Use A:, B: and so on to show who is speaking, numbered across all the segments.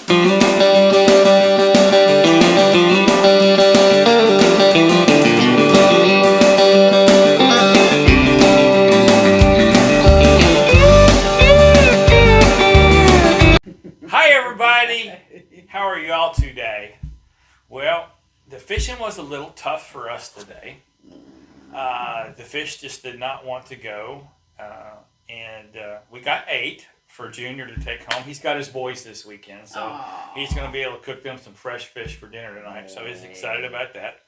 A: Hi everybody, how are you all today? Well, the fishing was a little tough for us today. The fish just did not want to go, and we got 8 for Junior to take home. He's got his boys this weekend, so he's going to be able to cook them some fresh fish for dinner tonight, so he's excited about that.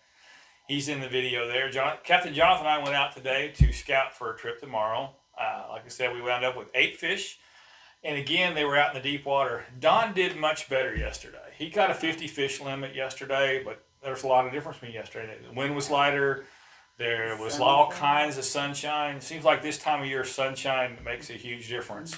A: He's in the video there. Captain Jonathan and I went out today to scout for a trip tomorrow. Like I said, we wound up with 8 fish. And again, they were out in the deep water. Don did much better yesterday. He caught a 50 fish limit yesterday, but there's a lot of difference between yesterday. The wind was lighter. There was all kinds of sunshine. It seems like this time of year, sunshine makes a huge difference.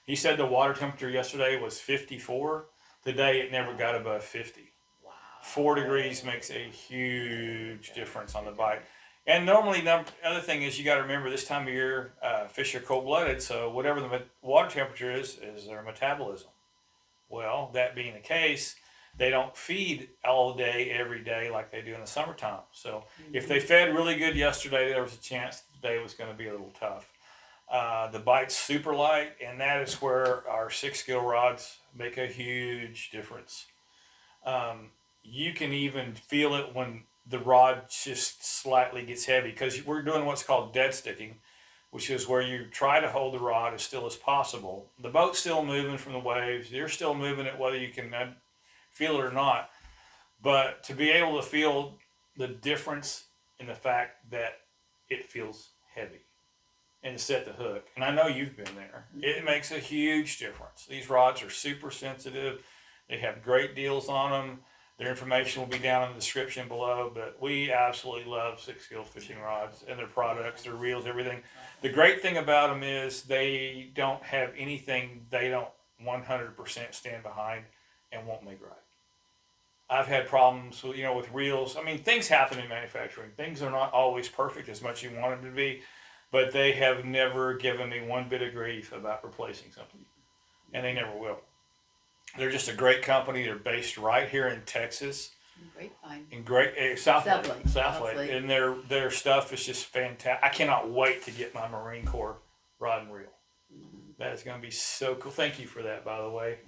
A: He said the water temperature yesterday was 54. Today, it never got above 50. Wow. 4 degrees makes a huge difference on the bite. And normally, the other thing is you got to remember this time of year, fish are cold-blooded, so whatever the water temperature is their metabolism. Well, that being the case, they don't feed all day, every day like they do in the summertime. So if they fed really good yesterday, there was a chance today was going to be a little tough. The bite's super light, and that is where our Sixgill rods make a huge difference. You can even feel it when the rod just slightly gets heavy, because we're doing what's called dead sticking, which is where you try to hold the rod as still as possible. The boat's still moving from the waves. You're still moving it whether you can feel it or not. But to be able to feel the difference in the fact that it feels heavy and to set the hook. And I know you've been there. It makes a huge difference. These rods are super sensitive. They have great deals on them. Their information will be down in the description below, but we absolutely love Sixgill fishing rods and their products, their reels, everything. The great thing about them is they don't have anything they don't 100% stand behind and won't make right. I've had problems with, with reels. I mean, things happen in manufacturing. Things are not always perfect as much as you want them to be, but they have never given me one bit of grief about replacing something, and they never will. They're just a great company. They're based right here in Texas.
B: Grapevine.
A: In South Lake. And their stuff is just fantastic. I cannot wait to get my Marine Corps rod and reel. That is going to be so cool. Thank you for that, by the way.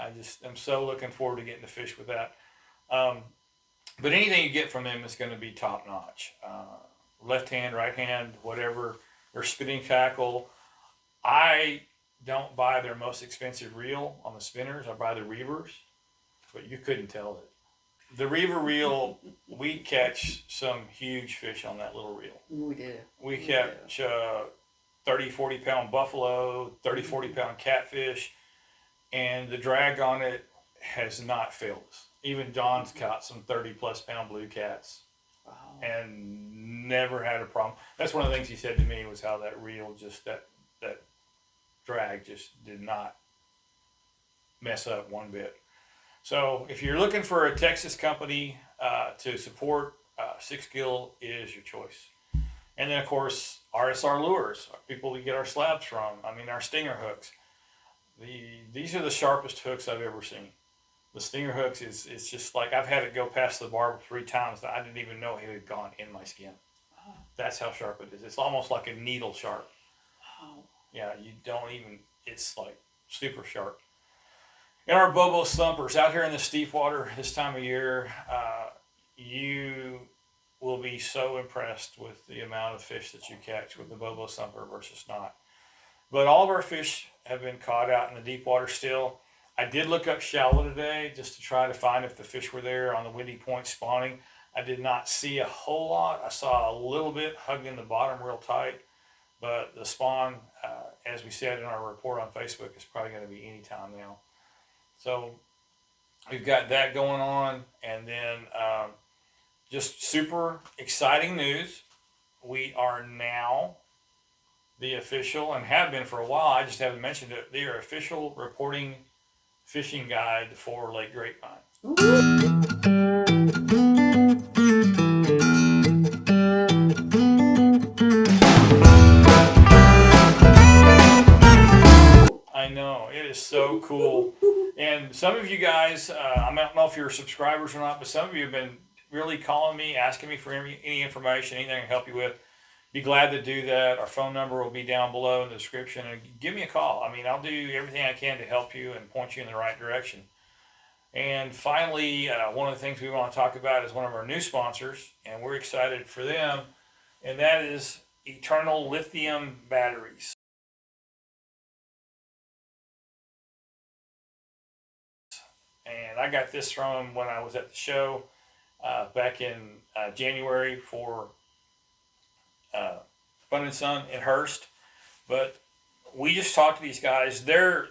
A: I'm so looking forward to getting to fish with that. But anything you get from them is going to be top notch. Left hand, right hand, whatever. Their spinning tackle. I don't buy their most expensive reel on the spinners. I buy the reavers, but you couldn't tell it. The reaver reel, we catch some huge fish on that little reel.
B: We do.
A: We catch 30, 40 pound buffalo, 30, 40 pound catfish, and the drag on it has not failed us. Even John's caught some 30 plus pound blue cats. Wow. And never had a problem. That's one of the things he said to me was how that reel just, that drag just did not mess up one bit. So if you're looking for a Texas company to support, Sixgill is your choice. And then of course RSR Lures, people we get our slabs from. I mean, our stinger hooks. These are the sharpest hooks I've ever seen. The stinger hooks it's just like I've had it go past the barb 3 times that I didn't even know it had gone in my skin. That's how sharp it is. It's almost like a needle sharp.
B: Wow.
A: Yeah, you don't even, it's like super sharp. And our Bobo Thumpers out here in the steep water this time of year, you will be so impressed with the amount of fish that you catch with the Bobo Thumper versus not. But all of our fish have been caught out in the deep water still. I did look up shallow today just to try to find if the fish were there on the windy point spawning. I did not see a whole lot. I saw a little bit hugging the bottom real tight. But the spawn, as we said in our report on Facebook, is probably going to be any time now. So we've got that going on. And then just super exciting news. We are now the official, and have been for a while, I just haven't mentioned it, they are official reporting fishing guide for Lake Grapevine. I know, it is so cool. And some of you guys, I don't know if you're subscribers or not, but some of you have been really calling me, asking me for any information, anything I can help you with. Be glad to do that. Our phone number will be down below in the description. And give me a call. I mean, I'll do everything I can to help you and point you in the right direction. And finally, one of the things we want to talk about is one of our new sponsors, and we're excited for them, and that is Eternal Lithium batteries. And I got this from when I was at the show back in January for Fun and Sun in Hurst. But we just talked to these guys. Their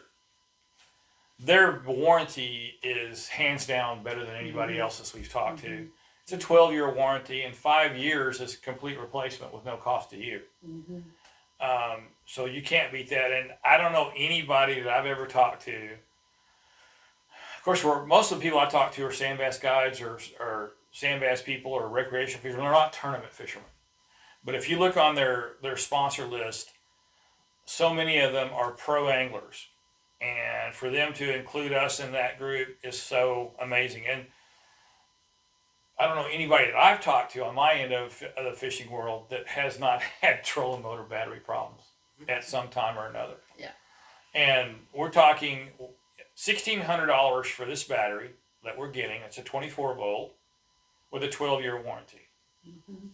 A: warranty is hands down better than anybody else's we've talked to. It's a 12-year warranty, and 5 years is a complete replacement with no cost to you. So you can't beat that. And I don't know anybody that I've ever talked to. Of course, most of the people I talk to are sand bass guides or sand bass people or recreational fishermen. They're not tournament fishermen. But if you look on their sponsor list, so many of them are pro anglers. And for them to include us in that group is so amazing. And I don't know anybody that I've talked to on my end of the fishing world that has not had trolling motor battery problems at some time or another.
B: Yeah.
A: And we're talking $1,600 for this battery that we're getting. It's a 24 volt with a 12-year warranty.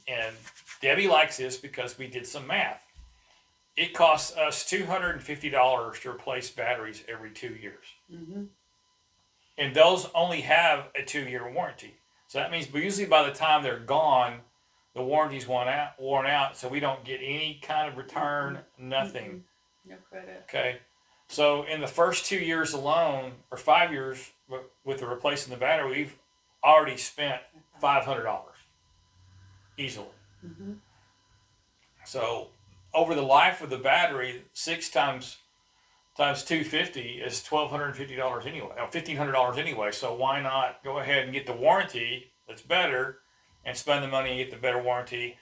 A: And Debbie likes this because we did some math. It costs us $250 to replace batteries every 2 years. And those only have a 2-year warranty. So that means usually by the time they're gone, the warranty's worn out, so we don't get any kind of return, nothing.
B: No credit.
A: Okay. So in the first 2 years alone, or 5 years with the replacing the battery, we've already spent $500 easily. So over the life of the battery, 6 times 250 is $1,250 anyway, or $1,500 anyway. So why not go ahead and get the warranty that's better and spend the money and get the better warranty,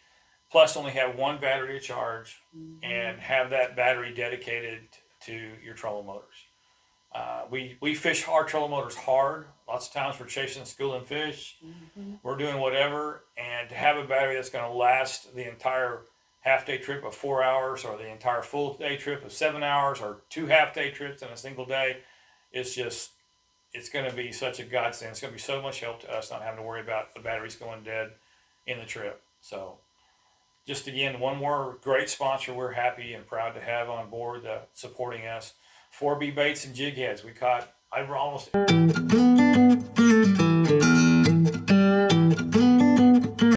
A: plus only have one battery to charge and have that battery dedicated to your trolling motors. We fish our trolling motors hard. Lots of times we're chasing schooling fish. We're doing whatever, and to have a battery that's going to last the entire half-day trip of 4 hours, or the entire full-day trip of 7 hours, or 2 half-day trips in a single day, it's going to be such a godsend. It's going to be so much help to us not having to worry about the batteries going dead in the trip. So just again, one more great sponsor we're happy and proud to have on board supporting us. 4B Baits and Jigheads. We caught almost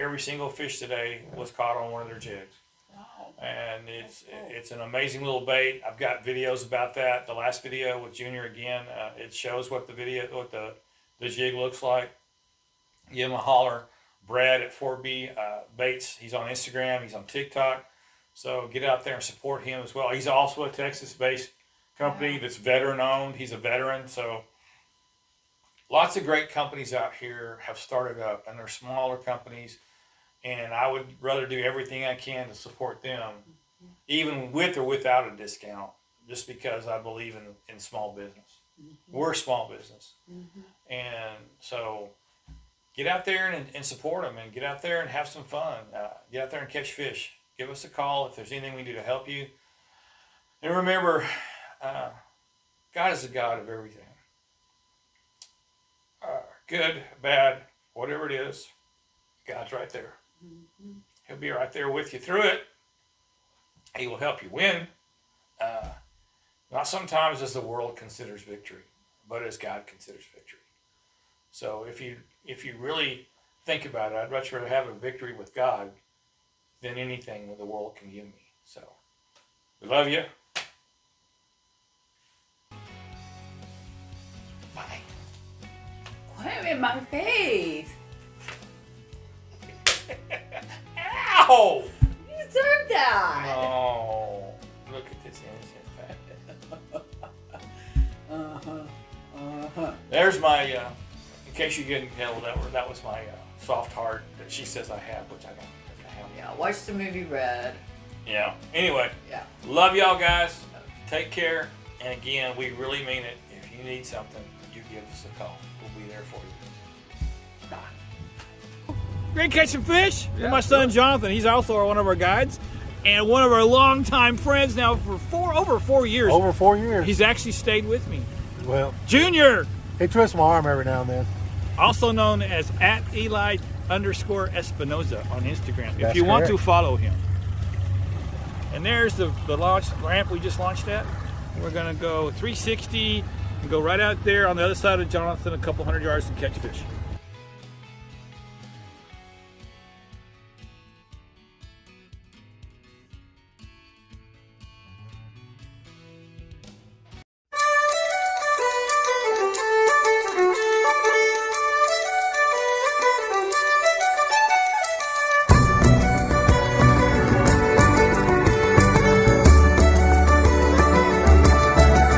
A: every single fish today was caught on one of their jigs. And it's an amazing little bait. I've got videos about that. The last video with Junior again, it shows what the jig looks like. Give him a holler. Brad at 4B Baits. He's on Instagram. He's on TikTok. So get out there and support him as well. He's also a Texas-based company that's veteran-owned. He's a veteran. So lots of great companies out here have started up, and they're smaller companies. And I would rather do everything I can to support them, even with or without a discount, just because I believe in small business. We're a small business. And so get out there and support them, and get out there and have some fun. Get out there and catch fish. Give us a call if there's anything we do to help you. And remember, God is the God of everything. Good, bad, whatever it is, God's right there. He'll be right there with you through it. He will help you win. Not sometimes as the world considers victory, but as God considers victory. So if you really think about it, I'd much rather have a victory with God than anything that the world can give me. So we love you. Bye.
B: Quit in my face.
A: Ow!
B: You deserve that.
A: No. Look at this innocent fat. There's my, in case you couldn't tell, that was my soft heart that she says I have, which I don't think I have.
B: Yeah, watch the movie Red.
A: Yeah. Anyway.
B: Yeah.
A: Love y'all guys. Take care. And again, we really mean it. If you need something, you give us a call. We'll be there for you.
C: Great catching fish. Yeah, my son Jonathan, he's also one of our guides and one of our longtime friends now for over 4 years.
D: Over 4 years.
C: He's actually stayed with me.
D: Well,
C: Junior.
D: he twists my arm every now and then.
C: Also known as @Eli_Espinoza on Instagram.
D: That's
C: if you want to
D: correct.
C: follow him. And there's the launch ramp we just launched at. We're gonna go 360 and go right out there on the other side of Jonathan, a couple hundred yards, and catch fish.